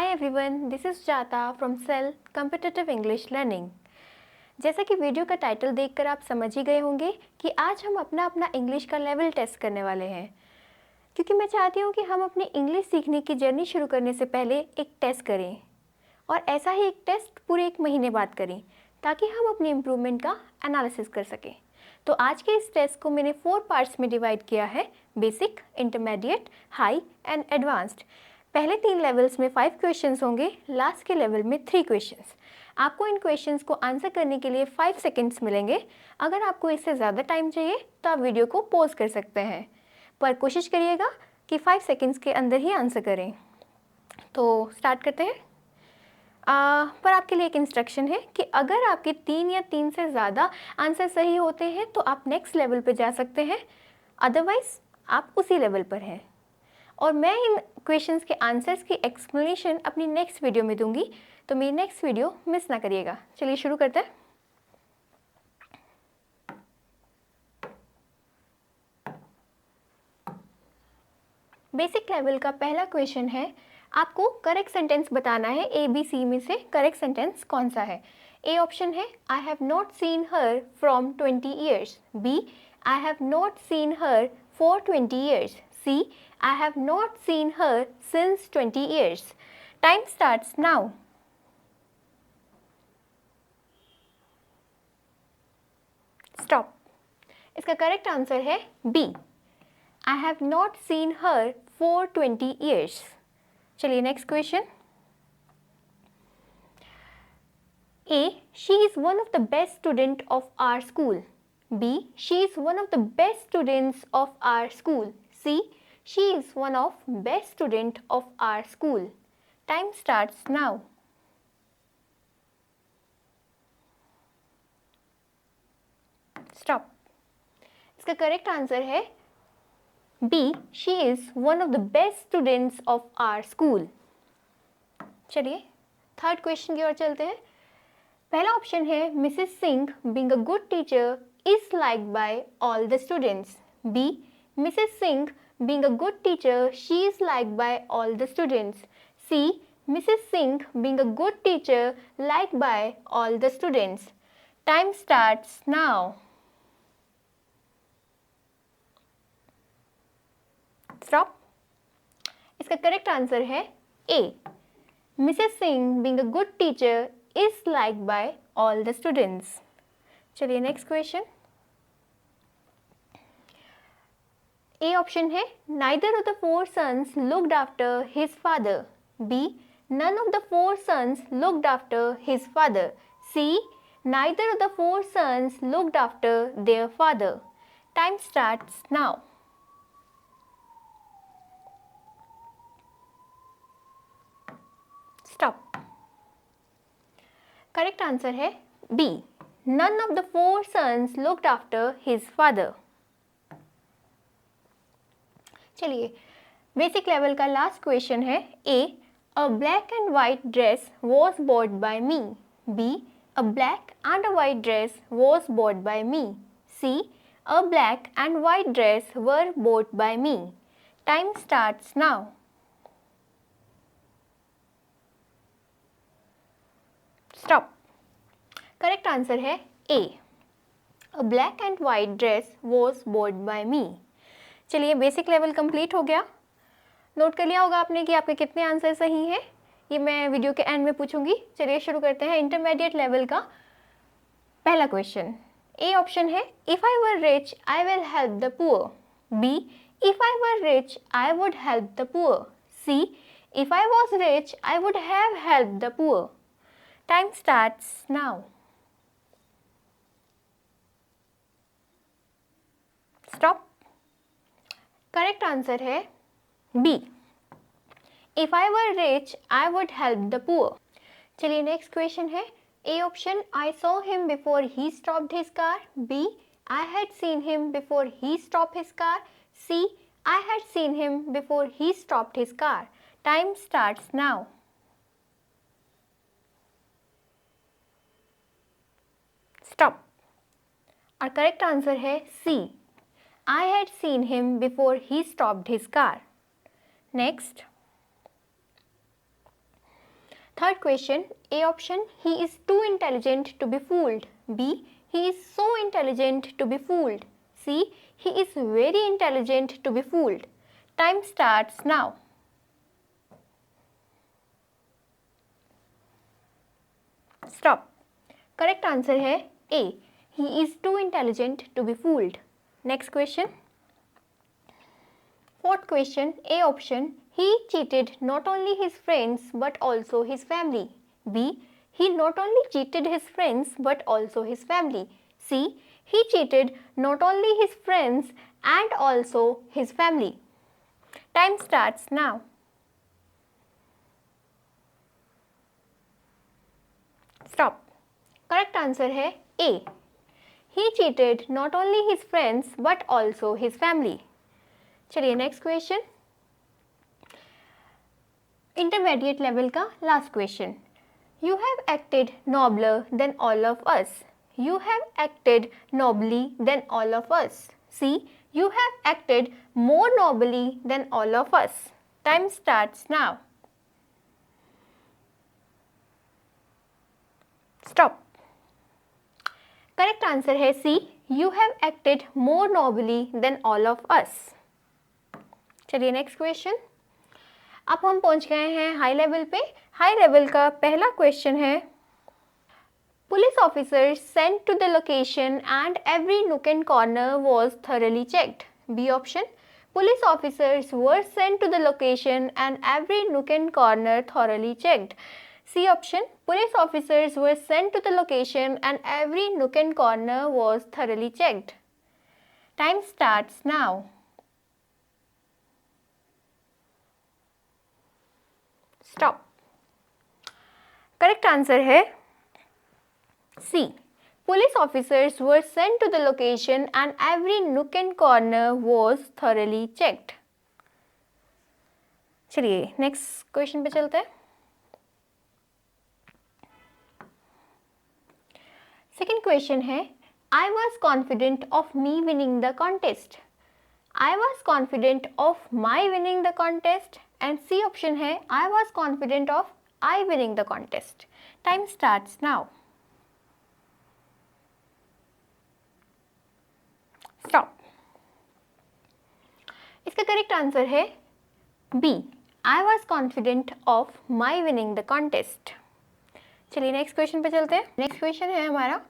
Hi everyone, this is Jata from Cell Competitive English Learning। जैसा कि video का title देखकर आप समझ ही गए होंगे कि आज हम अपना इंग्लिश का लेवल टेस्ट करने वाले हैं, क्योंकि मैं चाहती हूँ कि हम अपनी इंग्लिश सीखने की जर्नी शुरू करने से पहले एक टेस्ट करें और ऐसा ही एक टेस्ट पूरे 1 महीने बाद करें ताकि हम अपनी इम्प्रूवमेंट का एनालिसिस कर सकें। तो आज के इस टेस्ट को मैंने 4 पार्ट्स में डिवाइड किया है: basic, intermediate, high and advanced. पहले 3 लेवल्स में 5 क्वेश्चंस होंगे, लास्ट के लेवल में 3 क्वेश्चंस। आपको इन क्वेश्चंस को आंसर करने के लिए 5 सेकंड्स मिलेंगे। अगर आपको इससे ज़्यादा टाइम चाहिए तो आप वीडियो को पॉज कर सकते हैं, पर कोशिश करिएगा कि 5 सेकंड्स के अंदर ही आंसर करें। तो स्टार्ट करते हैं। पर आपके लिए एक इंस्ट्रक्शन है कि अगर आपके 3 या 3 से ज़्यादा आंसर सही होते हैं तो आप नेक्स्ट लेवल पे जा सकते हैं, अदरवाइज़ आप उसी लेवल पर हैं। और मैं इन क्वेश्चंस के आंसर्स की एक्सप्लेनेशन अपनी नेक्स्ट वीडियो में दूंगी, तो मेरी नेक्स्ट वीडियो मिस ना करिएगा। चलिए शुरू करते हैं। बेसिक लेवल का पहला क्वेश्चन है, आपको करेक्ट सेंटेंस बताना है। ए बी सी में से करेक्ट सेंटेंस कौन सा है? ए ऑप्शन है I have not seen her from 20 years, B I have not seen her for 20 years, C I have not seen her since 20 years. Time starts now. Stop. इसका correct answer है B. I have not seen her for 20 years. चलिए next question. A. She is one of the best student of our school. B. She is one of the best students of our school. C. She is one of best student of our school. Time starts now. Stop. इसका correct answer है B. She is one of the best students of our school. चलिए third question की ओर चलते हैं। पहला option है Mrs Singh being a good teacher is liked by all the students. B. Mrs. Singh being a good teacher, she is liked by all the students. C. Mrs. Singh being a good teacher, liked by all the students. Time starts now. Stop. इसका correct answer है A. Mrs. Singh being a good teacher is liked by all the students. चलिए next question. A option है neither of the 4 sons looked after his father. B. None of the 4 sons looked after his father. C. Neither of the 4 sons looked after their father. Time starts now. Stop. Correct answer है B. None of the 4 sons looked after his father. चलिए basic level का last question है। A. A black and white dress was bought by me. B. A black and a white dress was bought by me. C. A black and white dress were bought by me. Time starts now. Stop. Correct answer है A. A black and white dress was bought by me. चलिए basic level complete हो गया। Note कर लिया होगा आपने कि आपके कितने आंसर सही हैं, ये मैं वीडियो के एंड में पूछूंगी। चलिए शुरू करते हैं इंटरमीडिएट लेवल का पहला क्वेश्चन। ए ऑप्शन है if I were rich I will help the poor. B if I were rich I would help the poor. C if I was rich I would have help the poor. Time starts now. Stop. Correct answer है B. If I were rich I would help the poor. चलिए next question है। A option I saw him before he stopped his car. B I had seen him before he stopped his car. C I had seen him before he stopped his car. Time starts now. Stop. और correct answer है C. I had seen him before he stopped his car. Next. Third question, A option, he is too intelligent to be fooled. B, he is so intelligent to be fooled. C, he is very intelligent to be fooled. Time starts now. Stop. Correct answer है A. He is too intelligent to be fooled. Next question. Fourth question, A option, he cheated not only his friends but also his family. B, he not only cheated his friends but also his family. C, he cheated not only his friends and also his family. Time starts now. Stop. Correct answer है A. He cheated not only his friends but also his family. चलिए next question, intermediate level का last question. You have acted nobler than all of us. You have acted nobly than all of us. C, you have acted more nobly than all of us. Time starts now. Stop. Correct answer है C, you have acted more nobly than all of us. चलिए next question. अब हम पहुंच गए हैं high level पे. High level का पहला क्वेश्चन है, police officer sent to the location and every nook and corner was thoroughly checked. B option, police officers were sent to the location and every nook and corner thoroughly checked. C option, police officers were sent to the location and every nook and corner was thoroughly checked. Time starts now. Stop. Correct answer है C, police officers were sent to the location and every nook and corner was thoroughly checked. चलिए next question पे चलते हैं. Second question है, I was confident of me winning the contest. I was confident of my winning the contest. And C option है, I was confident of I winning the contest. Time starts now. Stop. इसका correct answer है B, I was confident of my winning the contest. चलिए next question पे चलते हैं. Next question है हमारा,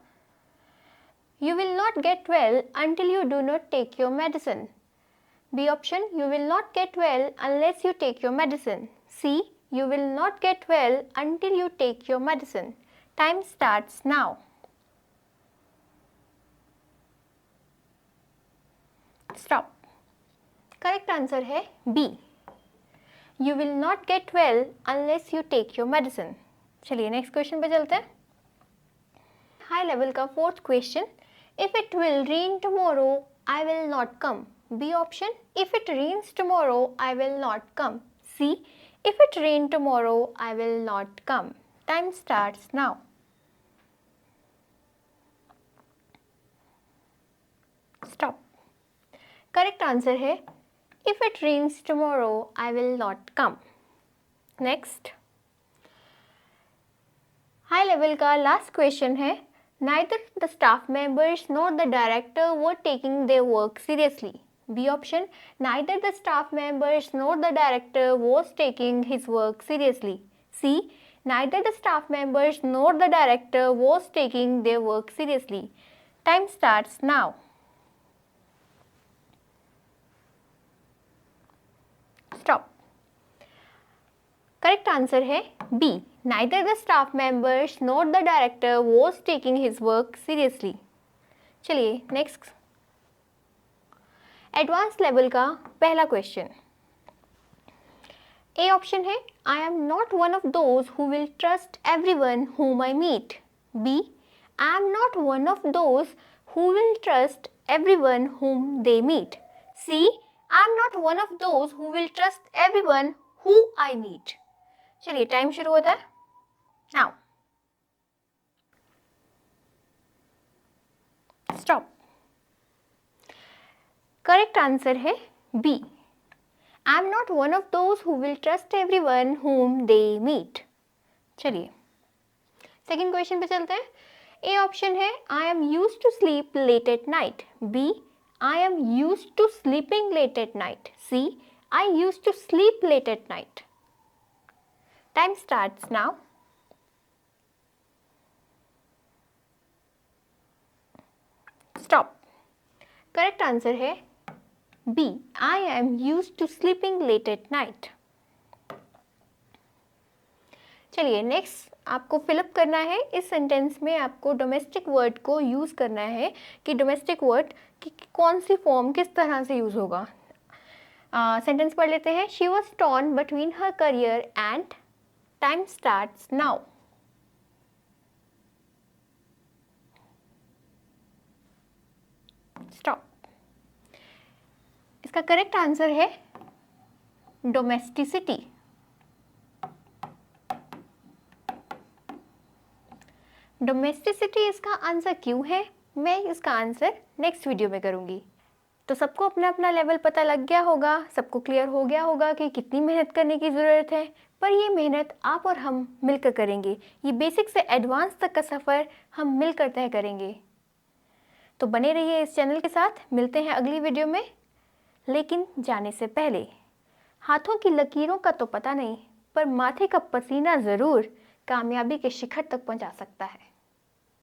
you will not get well until you do not take your medicine. B option, you will not get well unless you take your medicine. C, you will not get well until you take your medicine. Time starts now. Stop. Correct answer है B. You will not get well unless you take your medicine. चलिए next question पे चलते हैं. High level का fourth question, if it will rain tomorrow, I will not come. B option, if it rains tomorrow, I will not come. C, if it rain tomorrow, I will not come. Time starts now. Stop. Correct answer है, if it rains tomorrow, I will not come. Next. High level का last question है, neither the staff members nor the director were taking their work seriously. B option, neither the staff members nor the director was taking his work seriously. C, neither the staff members nor the director was taking their work seriously. Time starts now. Stop. Correct answer है B, neither the staff members nor the director was taking his work seriously. चलिए next advance level का पहला question. A option है, I am not one of those who will trust everyone whom I meet. B, I am not one of those who will trust everyone whom they meet. C, I am not one of those who will trust everyone who I meet. चलिए time शुरू होता है now. Stop. Correct answer है B. I am not one of those who will trust everyone whom they meet. चलिए second question पे चलते हैं। A option है I am use to sleep late at night, B I am use to sleeping late at night, C I use to sleep late at night. Time starts now. Stop. Correct answer है B I am use to sleeping late at night. चलिए next आपको fill up करना है। इस sentence में आपको domestic word को use करना है कि डोमेस्टिक वर्ड की कौन सी फॉर्म किस तरह से यूज़ होगा। सेंटेंस पढ़ लेते हैं। She was torn between her career and time starts now. Stop. इसका करेक्ट आंसर है डोमेस्टिसिटी। डोमेस्टिसिटी इसका आंसर क्यों है, मैं इसका आंसर नेक्स्ट वीडियो में करूँगी। तो सबको अपना अपना लेवल पता लग गया होगा, सबको क्लियर हो गया होगा कि कितनी मेहनत करने की ज़रूरत है। पर ये मेहनत आप और हम मिलकर करेंगे। ये बेसिक से एडवांस तक का सफ़र हम मिलकर तय करेंगे। तो बने रहिए इस चैनल के साथ। मिलते हैं अगली वीडियो में। लेकिन जाने से पहले, हाथों की लकीरों का तो पता नहीं, पर माथे का पसीना ज़रूर कामयाबी के शिखर तक पहुंचा सकता है।